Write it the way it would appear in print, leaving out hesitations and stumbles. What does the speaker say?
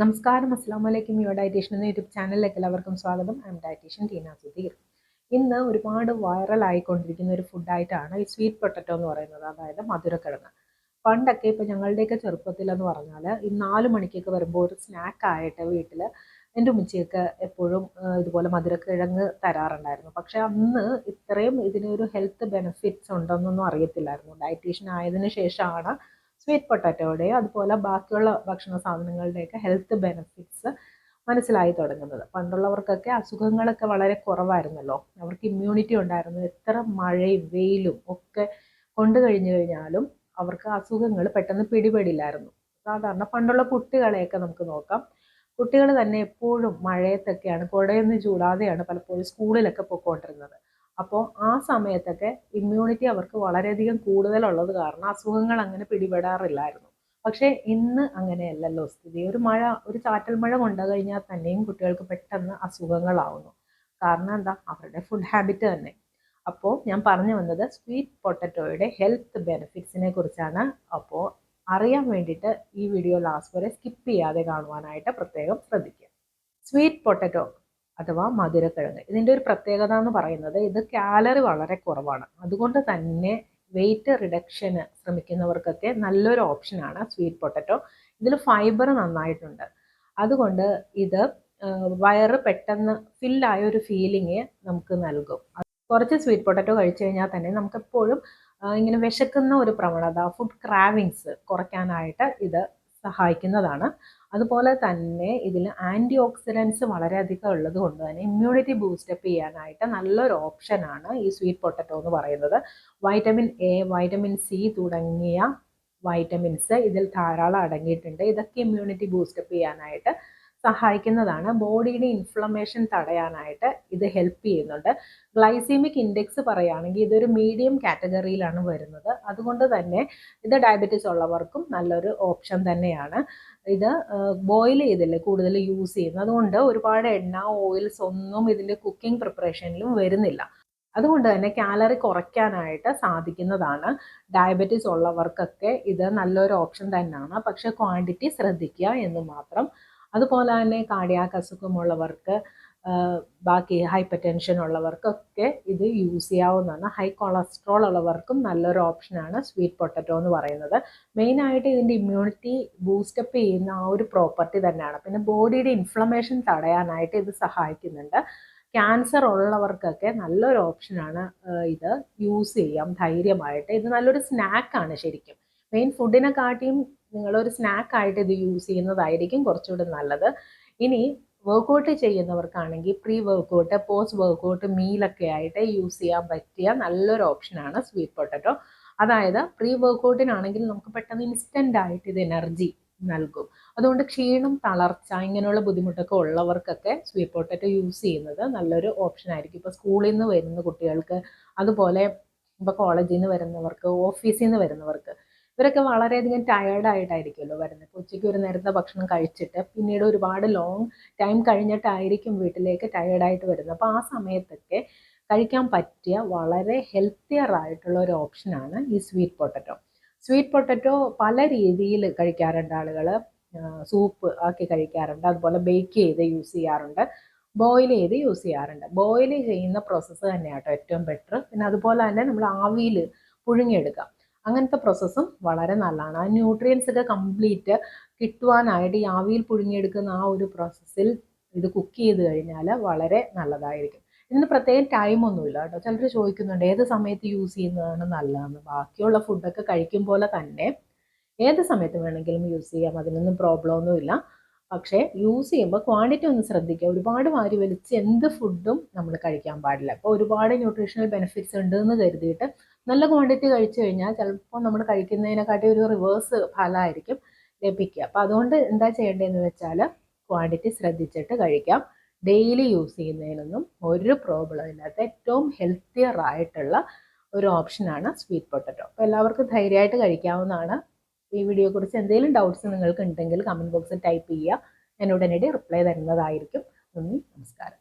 നമസ്കാരം, അസ്സാം വലൈക്കും. യുവർ ഡയറ്റീഷ്യൻ എന്ന യൂട്യൂബ് ചാനലിലേക്ക് എല്ലാവർക്കും സ്വാഗതം. I am dietitian Teena Sudheer. ഇന്ന് ഒരുപാട് വൈറൽ ആയിക്കൊണ്ടിരിക്കുന്ന ഒരു ഫുഡായിട്ടാണ് ഈ സ്വീറ്റ് പൊട്ടറ്റോ എന്ന് പറയുന്നത്, അതായത് മധുരക്കിഴങ്ങ്. പണ്ടൊക്കെ ഇപ്പോൾ ഞങ്ങളുടെയൊക്കെ ചെറുപ്പത്തിലെന്ന് പറഞ്ഞാൽ ഈ 4 മണിക്കൊക്കെ വരുമ്പോൾ ഒരു സ്നാക്കായിട്ട് വീട്ടിൽ എൻ്റെ ഉമ്മച്ചിയൊക്കെ എപ്പോഴും ഇതുപോലെ മധുരക്കിഴങ്ങ് തരാറുണ്ടായിരുന്നു. പക്ഷേ അന്ന് ഇത്രയും ഇതിനൊരു ഹെൽത്ത് ബെനിഫിറ്റ്സ് ഉണ്ടെന്നൊന്നും അറിയത്തില്ലായിരുന്നു. ഡയറ്റീഷ്യൻ ആയതിനു ശേഷമാണ് സ്വീറ്റ് പൊട്ടാറ്റോയുടെയും അതുപോലെ ബാക്കിയുള്ള ഭക്ഷണ സാധനങ്ങളുടെയൊക്കെ ഹെൽത്ത് ബെനിഫിറ്റ്സ് മനസ്സിലായി തുടങ്ങുന്നത്. പണ്ടുള്ളവർക്കൊക്കെ അസുഖങ്ങളൊക്കെ വളരെ കുറവായിരുന്നല്ലോ, അവർക്ക് ഇമ്മ്യൂണിറ്റി ഉണ്ടായിരുന്നു. എത്ര മഴയും വെയിലും ഒക്കെ കൊണ്ടു കഴിഞ്ഞു കഴിഞ്ഞാലും അവർക്ക് അസുഖങ്ങൾ പെട്ടെന്ന് പിടിപെടില്ലായിരുന്നു. സാധാരണ പണ്ടുള്ള കുട്ടികളെയൊക്കെ നമുക്ക് നോക്കാം. കുട്ടികൾ തന്നെ എപ്പോഴും മഴയത്തൊക്കെയാണ്, കുടയൊന്നും ചൂടാതെയാണ് പലപ്പോഴും സ്കൂളിലൊക്കെ പോയിക്കൊണ്ടിരുന്നത്. അപ്പോൾ ആ സമയത്തൊക്കെ ഇമ്മ്യൂണിറ്റി അവർക്ക് വളരെയധികം കൂടുതലുള്ളത് കാരണം അസുഖങ്ങൾ അങ്ങനെ പിടിപെടാറില്ലായിരുന്നു. പക്ഷേ ഇന്ന് അങ്ങനെയല്ലല്ലോ സ്ഥിതി. ഒരു ചാറ്റൽ മഴ കൊണ്ടു കഴിഞ്ഞാൽ തന്നെയും കുട്ടികൾക്ക് പെട്ടെന്ന് അസുഖങ്ങളാവുന്നു. കാരണം എന്താ? അവരുടെ ഫുഡ് ഹാബിറ്റ് തന്നെ. അപ്പോൾ ഞാൻ പറഞ്ഞു വന്നത് സ്വീറ്റ് പൊട്ടറ്റോയുടെ ഹെൽത്ത് ബെനിഫിറ്റ്സിനെ കുറിച്ചാണ്. അപ്പോൾ അറിയാൻ വേണ്ടിയിട്ട് ഈ വീഡിയോ ലാസ്റ്റ് വരെ സ്കിപ്പ് ചെയ്യാതെ കാണുവാനായിട്ട് പ്രത്യേകം ശ്രദ്ധിക്കുക. സ്വീറ്റ് പൊട്ടറ്റോ അഥവാ മധുരക്കിഴങ്ങ്, ഇതിൻ്റെ ഒരു പ്രത്യേകത എന്ന് പറയുന്നത് ഇത് കാലറി വളരെ കുറവാണ്. അതുകൊണ്ട് തന്നെ വെയിറ്റ് റിഡക്ഷന് ശ്രമിക്കുന്നവർക്കൊക്കെ നല്ലൊരു ഓപ്ഷനാണ് സ്വീറ്റ് പൊട്ടറ്റോ. ഇതിൽ ഫൈബർ നന്നായിട്ടുണ്ട്. അതുകൊണ്ട് ഇത് വയറ് പെട്ടെന്ന് ഫില്ലായ ഒരു ഫീലിംഗ് നമുക്ക് നൽകും. കുറച്ച് സ്വീറ്റ് പൊട്ടറ്റോ കഴിച്ചു കഴിഞ്ഞാൽ തന്നെ നമുക്കെപ്പോഴും ഇങ്ങനെ വിശക്കുന്ന ഒരു പ്രവണത, ഫുഡ് ക്രാവിങ്സ് കുറയ്ക്കാനായിട്ട് ഇത് സഹായിക്കുന്നതാണ്. അതുപോലെ തന്നെ ഇതിൽ ആൻറ്റി ഓക്സിഡൻസ് വളരെയധികം ഉള്ളത് കൊണ്ട് തന്നെ ഇമ്മ്യൂണിറ്റി ബൂസ്റ്റപ്പ് ചെയ്യാനായിട്ട് നല്ലൊരു ഓപ്ഷനാണ് ഈ സ്വീറ്റ് പൊട്ടറ്റോ എന്ന് പറയുന്നത്. വൈറ്റമിൻ എ, വൈറ്റമിൻ സി തുടങ്ങിയ വൈറ്റമിൻസ് ഇതിൽ ധാരാളം അടങ്ങിയിട്ടുണ്ട്. ഇതൊക്കെ ഇമ്മ്യൂണിറ്റി ബൂസ്റ്റപ്പ് ചെയ്യാനായിട്ട് സഹായിക്കുന്നതാണ്. ബോഡിയുടെ ഇൻഫ്ലമേഷൻ തടയാനായിട്ട് ഇത് ഹെൽപ്പ് ചെയ്യുന്നുണ്ട്. ഗ്ലൈസീമിക് ഇൻഡെക്സ് പറയുകയാണെങ്കിൽ ഇതൊരു മീഡിയം കാറ്റഗറിയിലാണ് വരുന്നത്. അതുകൊണ്ട് തന്നെ ഇത് ഡയബറ്റീസ് ഉള്ളവർക്കും നല്ലൊരു ഓപ്ഷൻ തന്നെയാണ്. ഇത് ബോയിൽ ചെയ്തല്ലേ കൂടുതൽ യൂസ് ചെയ്യുന്നത്, അതുകൊണ്ട് ഒരുപാട് എണ്ണ, ഓയിൽസ് ഒന്നും ഇതിൻ്റെ കുക്കിംഗ് പ്രിപ്പറേഷനിലും വരുന്നില്ല. അതുകൊണ്ട് തന്നെ കാലറി കുറയ്ക്കാനായിട്ട് സാധിക്കുന്നതാണ്. ഡയബറ്റീസ് ഉള്ളവർക്കൊക്കെ ഇത് നല്ലൊരു ഓപ്ഷൻ തന്നെയാണ്. പക്ഷേ ക്വാണ്ടിറ്റി ശ്രദ്ധിക്കുക എന്ന് മാത്രം. അതുപോലെ തന്നെ കാർഡിയാക് അസുഖമുള്ളവർക്ക്, ബാക്കി ഹൈപ്പർ ടെൻഷൻ ഉള്ളവർക്കൊക്കെ ഇത് യൂസ് ചെയ്യാവുന്നതാണ്. ഹൈ കൊളസ്ട്രോൾ ഉള്ളവർക്കും നല്ലൊരു ഓപ്ഷനാണ് സ്വീറ്റ് പൊട്ടറ്റോ എന്ന് പറയുന്നത്. മെയിനായിട്ട് ഇതിൻ്റെ ഇമ്മ്യൂണിറ്റി ബൂസ്റ്റപ്പ് ചെയ്യുന്ന ആ ഒരു പ്രോപ്പർട്ടി തന്നെയാണ്. പിന്നെ ബോഡിയുടെ ഇൻഫ്ലമേഷൻ തടയാനായിട്ട് ഇത് സഹായിക്കുന്നുണ്ട്. ക്യാൻസർ ഉള്ളവർക്കൊക്കെ നല്ലൊരു ഓപ്ഷനാണ്. ഇത് യൂസ് ചെയ്യാം ധൈര്യമായിട്ട്. ഇത് നല്ലൊരു സ്നാക്കാണ് ശരിക്കും. മെയിൻ ഫുഡിനെക്കാട്ടിയും നിങ്ങളൊരു സ്നാക്കായിട്ട് ഇത് യൂസ് ചെയ്യുന്നതായിരിക്കും കുറച്ചുകൂടി നല്ലത്. ഇനി വർക്കൗട്ട് ചെയ്യുന്നവർക്കാണെങ്കിൽ പ്രീ വർക്കൗട്ട്, പോസ്റ്റ് വർക്കൗട്ട് മീലൊക്കെ ആയിട്ട് യൂസ് ചെയ്യാൻ പറ്റിയ നല്ലൊരു ഓപ്ഷനാണ് സ്വീറ്റ് പൊട്ടറ്റോ. അതായത് പ്രീ വർക്കൗട്ടിനാണെങ്കിൽ നമുക്ക് പെട്ടെന്ന് ഇൻസ്റ്റൻ്റ് ആയിട്ട് ഇത് എനർജി നൽകും. അതുകൊണ്ട് ക്ഷീണം, തളർച്ച ഇങ്ങനെയുള്ള ബുദ്ധിമുട്ടൊക്കെ ഉള്ളവർക്കൊക്കെ സ്വീറ്റ് പൊട്ടറ്റോ യൂസ് ചെയ്യുന്നത് നല്ലൊരു ഓപ്ഷൻ ആയിരിക്കും. ഇപ്പോൾ സ്കൂളിൽ നിന്ന് വരുന്ന കുട്ടികൾക്ക്, അതുപോലെ ഇപ്പോൾ കോളേജിൽ നിന്ന് വരുന്നവർക്ക്, ഓഫീസിൽ നിന്ന് വരുന്നവർക്ക്, ഇവരൊക്കെ വളരെയധികം ടയേർഡായിട്ടായിരിക്കുമല്ലോ വരുന്നത്. ഇപ്പോൾ ഉച്ചയ്ക്ക് ഒരു നേരത്തെ ഭക്ഷണം കഴിച്ചിട്ട് പിന്നീട് ഒരുപാട് ലോങ് ടൈം കഴിഞ്ഞിട്ടായിരിക്കും വീട്ടിലേക്ക് ടയേർഡായിട്ട് വരുന്നത്. അപ്പോൾ ആ സമയത്തൊക്കെ കഴിക്കാൻ പറ്റിയ വളരെ ഹെൽത്തിയർ ആയിട്ടുള്ള ഒരു ഓപ്ഷനാണ് ഈ സ്വീറ്റ് പൊട്ടറ്റോ. സ്വീറ്റ് പൊട്ടറ്റോ പല രീതിയിൽ കഴിക്കാറുണ്ട് ആളുകൾ. സൂപ്പ് ആക്കി കഴിക്കാറുണ്ട്, അതുപോലെ ബേക്ക് ചെയ്ത് യൂസ് ചെയ്യാറുണ്ട്, ബോയിൽ ചെയ്ത് യൂസ് ചെയ്യാറുണ്ട്. ബോയിൽ ചെയ്യുന്ന പ്രോസസ്സ് തന്നെയാണ് കേട്ടോ ഏറ്റവും ബെറ്റർ. പിന്നെ അതുപോലെ തന്നെ നമ്മൾ ആവിയിൽ പുഴുങ്ങിയെടുക്കാം, അങ്ങനത്തെ പ്രോസസ്സും വളരെ നല്ലതാണ്. ആ ന്യൂട്രിയൻസ് ഒക്കെ കംപ്ലീറ്റ് കിട്ടുവാനായിട്ട് ഈ ആവിയിൽ പുഴുങ്ങിയെടുക്കുന്ന ആ ഒരു പ്രോസസ്സിൽ ഇത് കുക്ക് ചെയ്ത് കഴിഞ്ഞാൽ വളരെ നല്ലതായിരിക്കും. ഇതിന് പ്രത്യേകം ടൈമൊന്നുമില്ല കേട്ടോ. ചിലർ ചോദിക്കുന്നുണ്ട് ഏത് സമയത്ത് യൂസ് ചെയ്യുന്നതാണ് നല്ലതെന്ന്. ബാക്കിയുള്ള ഫുഡൊക്കെ കഴിക്കും പോലെ തന്നെ ഏത് സമയത്ത് വേണമെങ്കിലും യൂസ് ചെയ്യാം, അതിനൊന്നും പ്രോബ്ലം ഒന്നുമില്ല. പക്ഷേ യൂസ് ചെയ്യുമ്പോൾ ക്വാണ്ടിറ്റി ഒന്ന് ശ്രദ്ധിക്കുക. ഒരുപാട് വാരി വലിച്ച് എന്ത് ഫുഡും നമ്മൾ കഴിക്കാൻ പാടില്ല. ഇപ്പോൾ ഒരുപാട് ന്യൂട്രീഷണൽ ബെനിഫിറ്റ്സ് ഉണ്ട് എന്ന് കരുതിയിട്ട് നല്ല ക്വാണ്ടിറ്റി കഴിച്ചു കഴിഞ്ഞാൽ ചിലപ്പോൾ നമ്മൾ കഴിക്കുന്നതിനെക്കാട്ടി ഒരു റിവേഴ്സ് ഫലമായിരിക്കും ലഭിക്കുക. അപ്പോൾ അതുകൊണ്ട് എന്താ ചെയ്യേണ്ടതെന്ന് വെച്ചാൽ ക്വാണ്ടിറ്റി ശ്രദ്ധിച്ചിട്ട് കഴിക്കാം. ഡെയിലി യൂസ് ചെയ്യുന്നതിനൊന്നും ഒരു പ്രോബ്ലം ഇല്ലാത്ത ഏറ്റവും ഹെൽത്തിയർ ആയിട്ടുള്ള ഒരു ഓപ്ഷനാണ് സ്വീറ്റ് പൊട്ടറ്റോ. അപ്പോൾ എല്ലാവർക്കും ധൈര്യമായിട്ട് കഴിക്കാവുന്നതാണ്. ഈ വീഡിയോയെക്കുറിച്ച് എന്തെങ്കിലും ഡൗട്ട്സ് നിങ്ങൾക്ക് ഉണ്ടെങ്കിൽ കമൻറ്റ് ബോക്സിൽ ടൈപ്പ് ചെയ്യുക. ഞാൻ ഉടനടി റിപ്ലൈ തരുന്നതായിരിക്കും. നന്ദി, നമസ്കാരം.